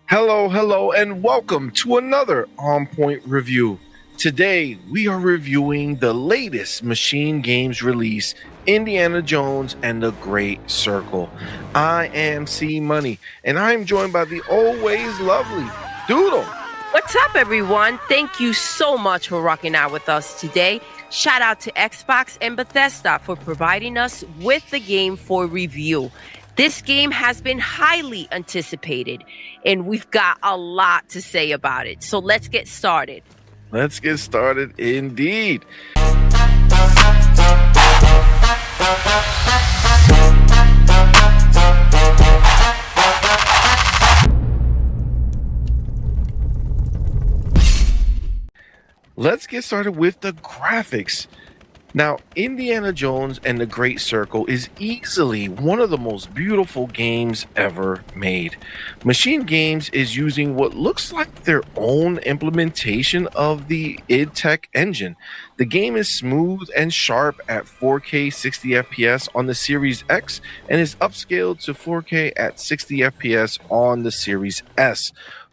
Hello, and welcome to another OnPoint review. Today, we are reviewing the latest machine games release, Indiana Jones and the Great Circle. I am CMoney, and I am joined by the always lovely Doodle. What's up, everyone? Thank you so much for rocking out with us today. Shout out to Xbox and Bethesda for providing us with the game for review. This game has been highly anticipated, and we've got a lot to say about it. So let's get started. Let's get started indeed. Let's get started with the graphics. Now, Indiana Jones and the Great Circle is easily one of the most beautiful games ever made. Machine Games is using what looks like their own implementation of the id Tech engine. The game is smooth and sharp at 4K 60 FPS on the Series X and is upscaled to 4K at 60 FPS on the Series S.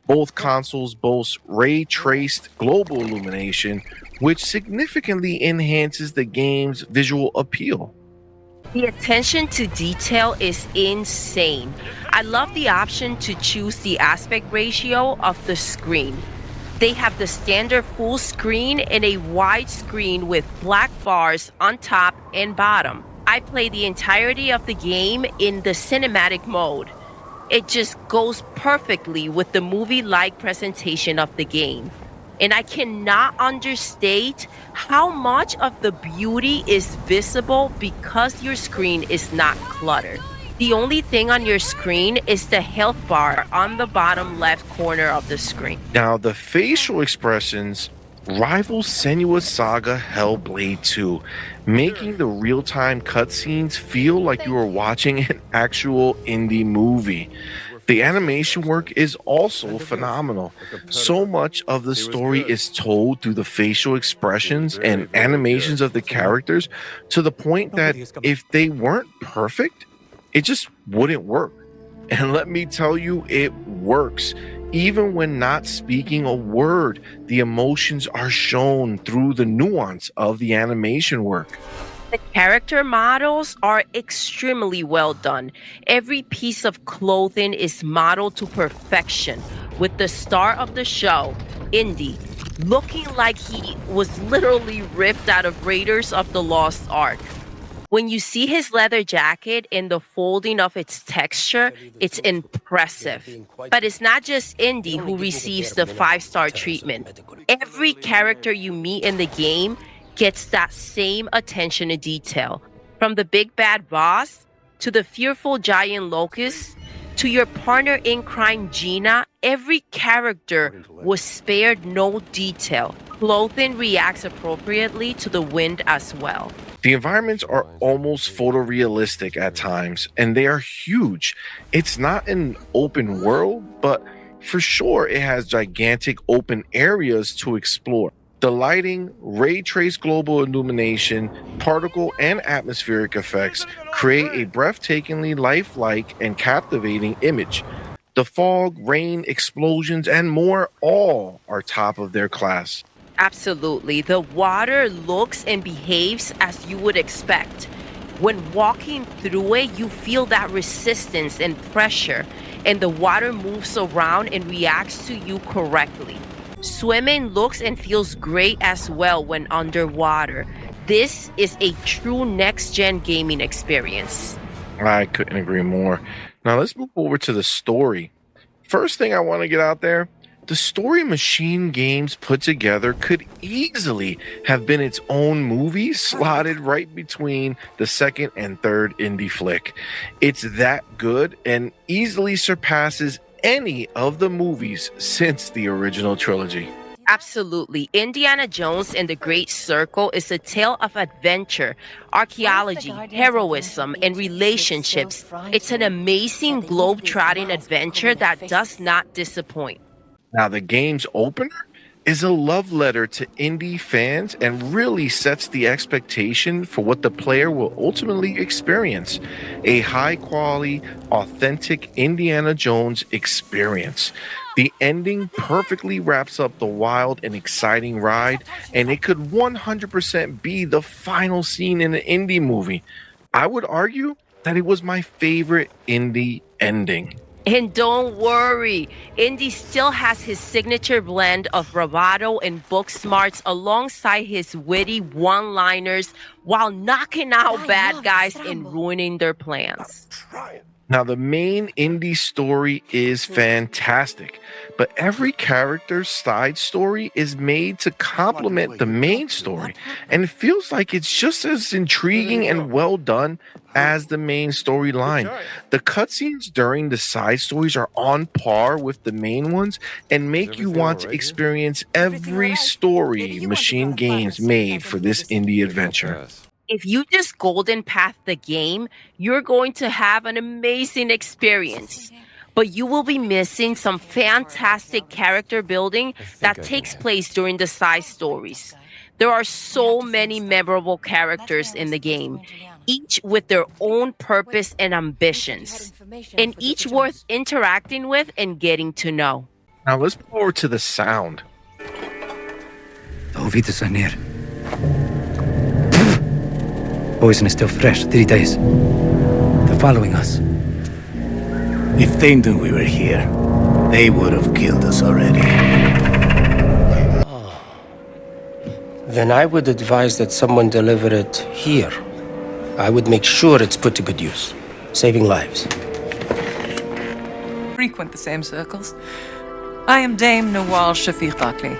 Both consoles boast ray-traced global illumination, which significantly enhances the game's visual appeal. The attention to detail is insane. I love the option to choose the aspect ratio of the screen. They have the standard full screen and a wide screen with black bars on top and bottom. I play the entirety of the game in the cinematic mode. It just goes perfectly with the movie-like presentation of the game. And I cannot understate how much of the beauty is visible because your screen is not cluttered. The only thing on your screen is the health bar on the bottom left corner of the screen. Now, the facial expressions rival Senua's Saga Hellblade 2, making the real-time cutscenes feel like you are watching an actual indie movie. The animation work is also phenomenal. So much of the story is told through the facial expressions and animations of the characters to the point that if they weren't perfect, it just wouldn't work. And let me tell you, it works. Even when not speaking a word, the emotions are shown through the nuance of the animation work. The character models are extremely well done. Every piece of clothing is modeled to perfection, with the star of the show, Indy, looking like he was literally ripped out of Raiders of the Lost Ark. When you see his leather jacket and the folding of its texture, it's impressive. But it's not just Indy who receives the 5-star treatment. Every character you meet in the game gets that same attention to detail. From the big bad boss, to the fearful giant locust, to your partner in crime Gina, every character was spared no detail. Clothing reacts appropriately to the wind as well. The environments are almost photorealistic at times, and they are huge. It's not an open world, but for sure it has gigantic open areas to explore. The lighting, ray trace global illumination, particle and atmospheric effects create a breathtakingly lifelike and captivating image. The fog, rain, explosions, and more all are top of their class. Absolutely. The water looks and behaves as you would expect. When walking through it, you feel that resistance and pressure, and the water moves around and reacts to you correctly. Swimming looks and feels great as well when underwater. This is a true next-gen gaming experience. I couldn't agree more. Now let's move over to the story. First thing I want to get out there, the story Machine Games put together could easily have been its own movie slotted right between the second and third indie flick. It's that good and easily surpasses any of the movies since the original trilogy. Absolutely. Indiana Jones and the Great Circle is a tale of adventure, archaeology, heroism, and relationships. It's an amazing globe-trotting adventure that does not disappoint. Now, the game's opener is a love letter to indie fans and really sets the expectation for what the player will ultimately experience. A high quality, authentic Indiana Jones experience. The ending perfectly wraps up the wild and exciting ride, and it could 100% be the final scene in an indie movie. I would argue that it was my favorite indie ending. And don't worry, Indy still has his signature blend of bravado and book smarts alongside his witty one liners while knocking out bad guys and ruining their plans. Now, the main indie story is fantastic, but every character's side story is made to complement the main story, and it feels like it's just as intriguing and well done as the main storyline. The cutscenes during the side stories are on par with the main ones and make you want to experience every story Machine Games made for this indie adventure. If you just golden path the game, you're going to have an amazing experience. But you will be missing some fantastic character building that takes place during the side stories. There are so many memorable characters in the game, each with their own purpose and ambitions, and each worth interacting with and getting to know. Now let's move over to the sound. Poison is still fresh, 3 days. They're following us. If they knew we were here, they would have killed us already. Then I would advise that someone deliver it here. I would make sure it's put to good use, saving lives. Frequent the same circles. I am Dame Nawal Shafiq Bakli,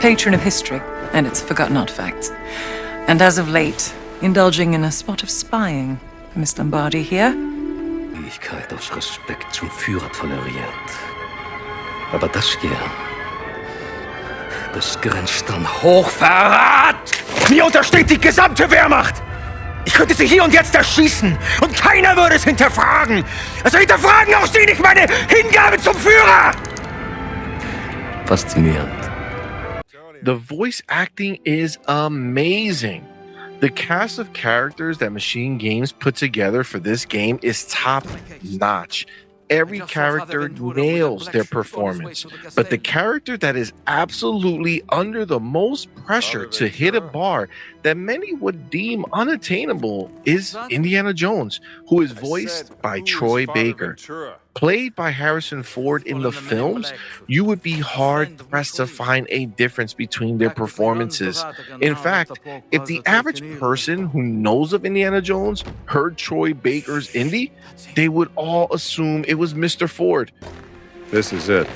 patron of history and its forgotten artifacts. And as of late, indulging in a spot of spying. Miss Lombardi here? Fähigkeit aus Respekt zum Führer toleriert. Aber das hier, das grenzt an Hochverrat! Mir untersteht die gesamte Wehrmacht! Ich könnte sie hier und jetzt erschießen und keiner würde es hinterfragen! Also hinterfragen auch Sie nicht meine Hingabe zum Führer! Faszinierend. The voice acting is amazing. The cast of characters that Machine Games put together for this game is top notch. Every character nails their performance, but the character that is absolutely under the most pressure to hit a bar that many would deem unattainable is Indiana Jones, who is voiced by Troy Baker. Played by Harrison Ford in the films, you would be hard pressed to find a difference between their performances. In fact, if the average person who knows of Indiana Jones heard Troy Baker's Indy, they would all assume it was Mr. Ford. This is it.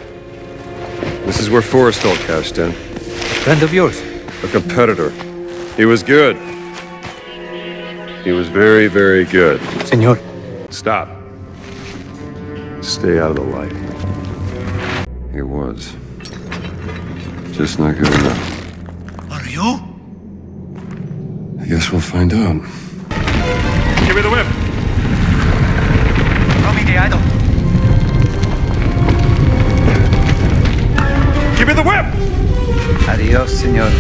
This is where Forrestal cashed in. Friend of yours? A competitor. He was good. He was very, very good. Senor. Stop. Stay out of the light. He was. Just not good enough. Are you? I guess we'll find out. Give me the whip! Give me the whip! Adios, senor.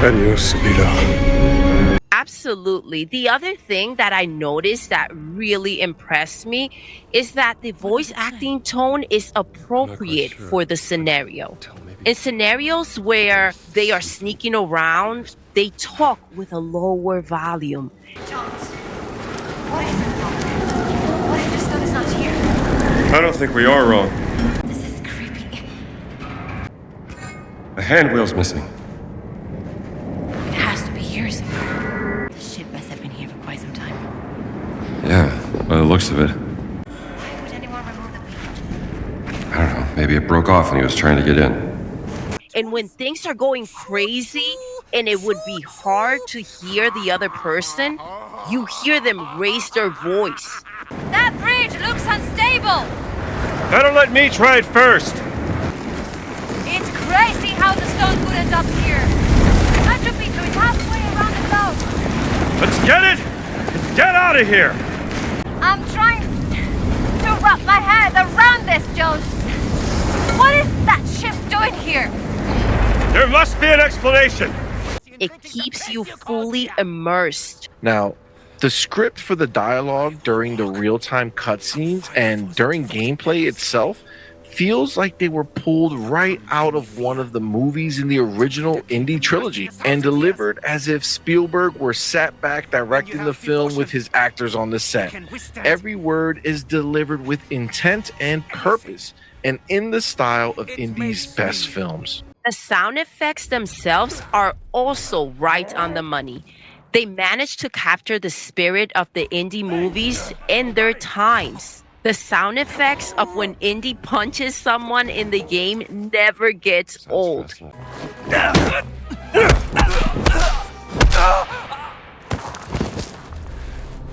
Adios, Vito. Absolutely. The other thing that I noticed that really impressed me is that the voice acting tone is appropriate for the scenario. In scenarios where they are sneaking around, they talk with a lower volume. What is it? What if the stone is not here? I don't think we are wrong. This is creepy. The hand wheel's missing. It has to be here somewhere. This ship must have been here for quite some time. Yeah, by the looks of it. Why would anyone remove the wheel? I don't know, maybe it broke off when he was trying to get in. And when things are going crazy and it would be hard to hear the other person, you hear them raise their voice. That bridge looks unstable! Better let me try it first! It's crazy how the stone could end up here. Machu Picchu is halfway around the globe. Let's get it! Get out of here! wrap my head around this, Jones. What is that ship doing here? There must be an explanation. It keeps you fully immersed. Now, the script for the dialogue during the real-time cutscenes and during gameplay itself feels like they were pulled right out of one of the movies in the original Indy trilogy and delivered as if Spielberg were sat back directing the film with his actors on the set. Every word is delivered with intent and purpose, and in the style of Indy's best films. The sound effects themselves are also right on the money. They managed to capture the spirit of the indie movies in their times. The sound effects of when Indy punches someone in the game never gets old.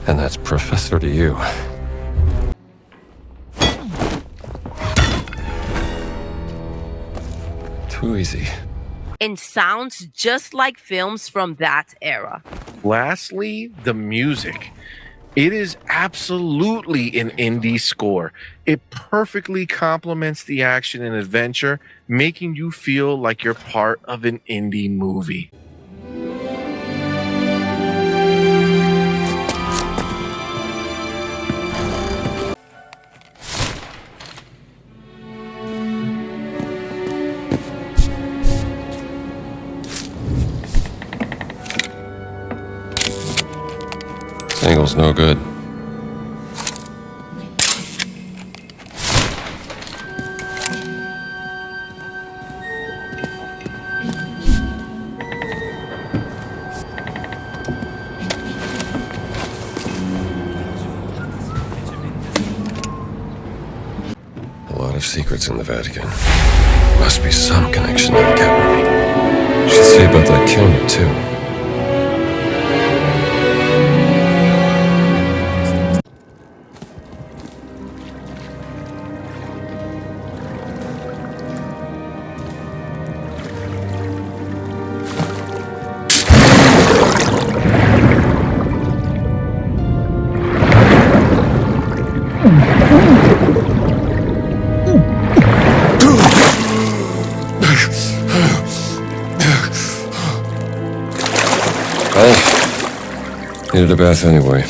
And that's Professor to you. Too easy. And sounds just like films from that era. Lastly, the music. It is absolutely an indie score. It perfectly complements the action and adventure, making you feel like you're part of an indie movie. This angle's no good. A lot of secrets in the Vatican. Must be some connection to the cabinet. Should see about that camera, too. Well, needed a bath anyway.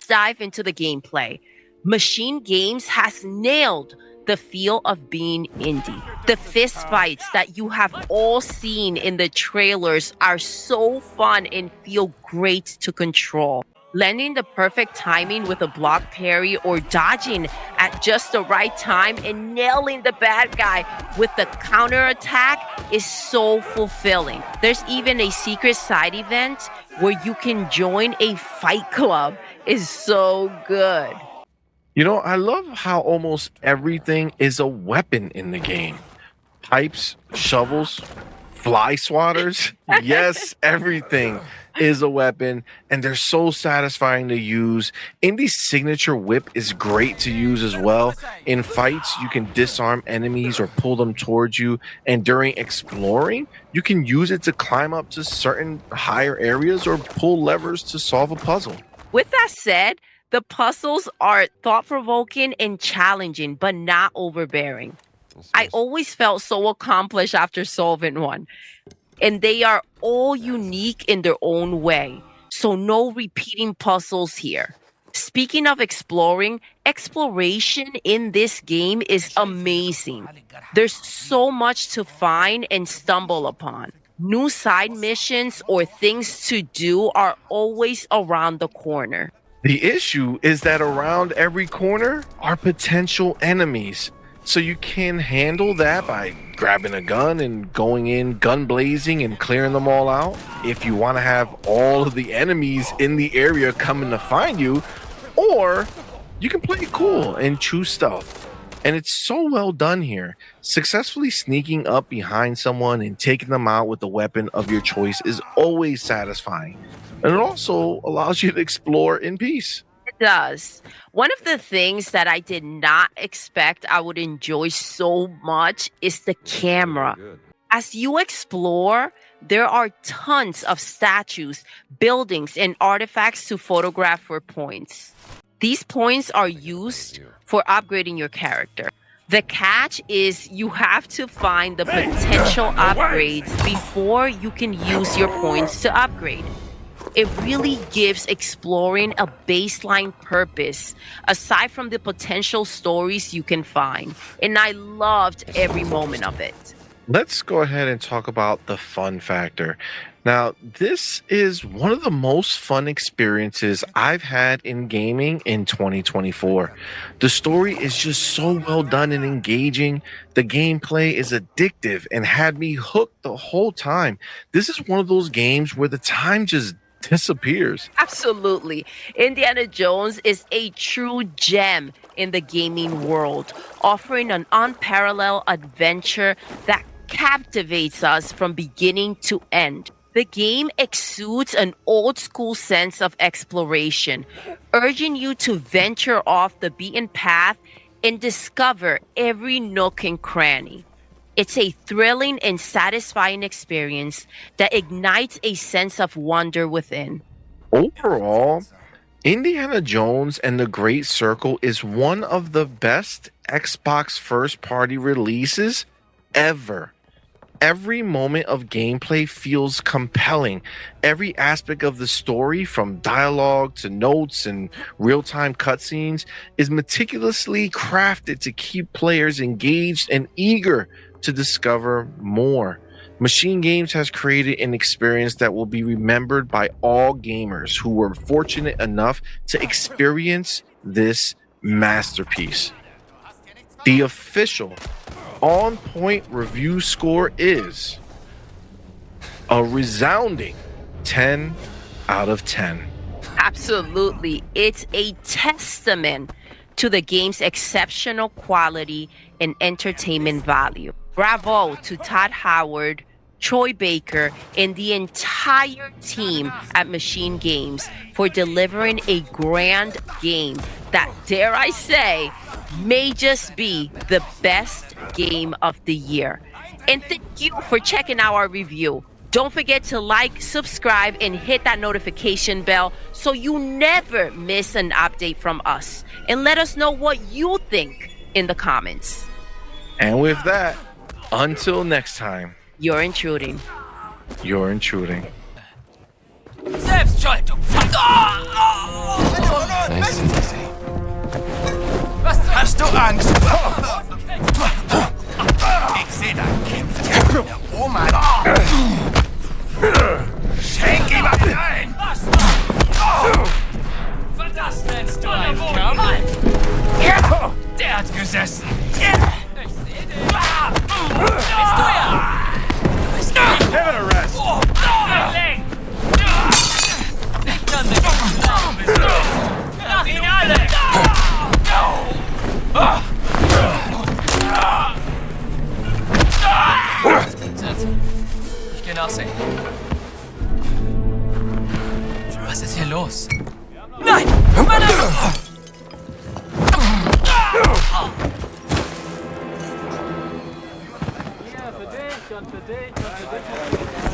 Dive into the gameplay. Machine Games has nailed the feel of being indie. The fist fights that you have all seen in the trailers are so fun and feel great to control. Landing the perfect timing with a block parry or dodging at just the right time and nailing the bad guy with the counterattack is so fulfilling. There's even a secret side event where you can join a fight club. Is so good. You know, I love how almost everything is a weapon in the game. Pipes, shovels, fly swatters. Yes, everything is a weapon, and they're so satisfying to use. Indy's signature whip is great to use as well. In fights, you can disarm enemies or pull them towards you, and during exploring, you can use it to climb up to certain higher areas or pull levers to solve a puzzle. With that said, the puzzles are thought-provoking and challenging, but not overbearing. I always felt so accomplished after solving one. And they are all unique in their own way. So no repeating puzzles here. Speaking of exploring, exploration in this game is amazing. There's so much to find and stumble upon. New side missions or things to do are always around the corner. The issue is that around every corner are potential enemies. So you can handle that by grabbing a gun and going in gun blazing and clearing them all out. If you want to have all of the enemies in the area coming to find you, or you can play it cool and choose stealth. And it's so well done here. Successfully sneaking up behind someone and taking them out with the weapon of your choice is always satisfying. And it also allows you to explore in peace. It does. One of the things that I did not expect I would enjoy so much is the camera. As you explore, there are tons of statues, buildings, and artifacts to photograph for points. These points are used for upgrading your character. The catch is you have to find the potential upgrades before you can use your points to upgrade. It really gives exploring a baseline purpose aside from the potential stories you can find. And I loved every moment of it. Let's go ahead and talk about the fun factor. Now, this is one of the most fun experiences I've had in gaming in 2024. The story is just so well done and engaging. The gameplay is addictive and had me hooked the whole time. This is one of those games where the time just disappears. Absolutely. Indiana Jones is a true gem in the gaming world, offering an unparalleled adventure that captivates us from beginning to end. The game exudes an old school sense of exploration, urging you to venture off the beaten path and discover every nook and cranny. It's a thrilling and satisfying experience that ignites a sense of wonder within. Overall, Indiana Jones and the Great Circle is one of the best Xbox first-party releases ever. Every moment of gameplay feels compelling. Every aspect of the story, from dialogue to notes and real-time cutscenes, is meticulously crafted to keep players engaged and eager to discover more. Machine Games has created an experience that will be remembered by all gamers who were fortunate enough to experience this masterpiece. The official OnPoint review score is a resounding 10 out of 10. Absolutely. It's a testament to the game's exceptional quality and entertainment value. Bravo to Todd Howard, Troy Baker, and the entire team at Machine Games for delivering a grand game that, dare I say, may just be the best game of the year. And thank you for checking out our review. Don't forget to like, subscribe, and hit that notification bell so you never miss an update from us. And let us know what you think in the comments. And with that, until next time, You're intruding. you're intruding. Selbstschaltung! Nice and easy. Hast du Angst? Ich seh dein Kind. Der Oma. Schenk ihm ein! Was nennst du einen Kerl? Der hat gesessen. Ich seh den. Bist du ja? Give it a rest. Ich kann nicht glauben. Mach ihn alle! Ich geh nachsehen. Was ist hier los? Nein! Ja, für dich und für dich und für dich.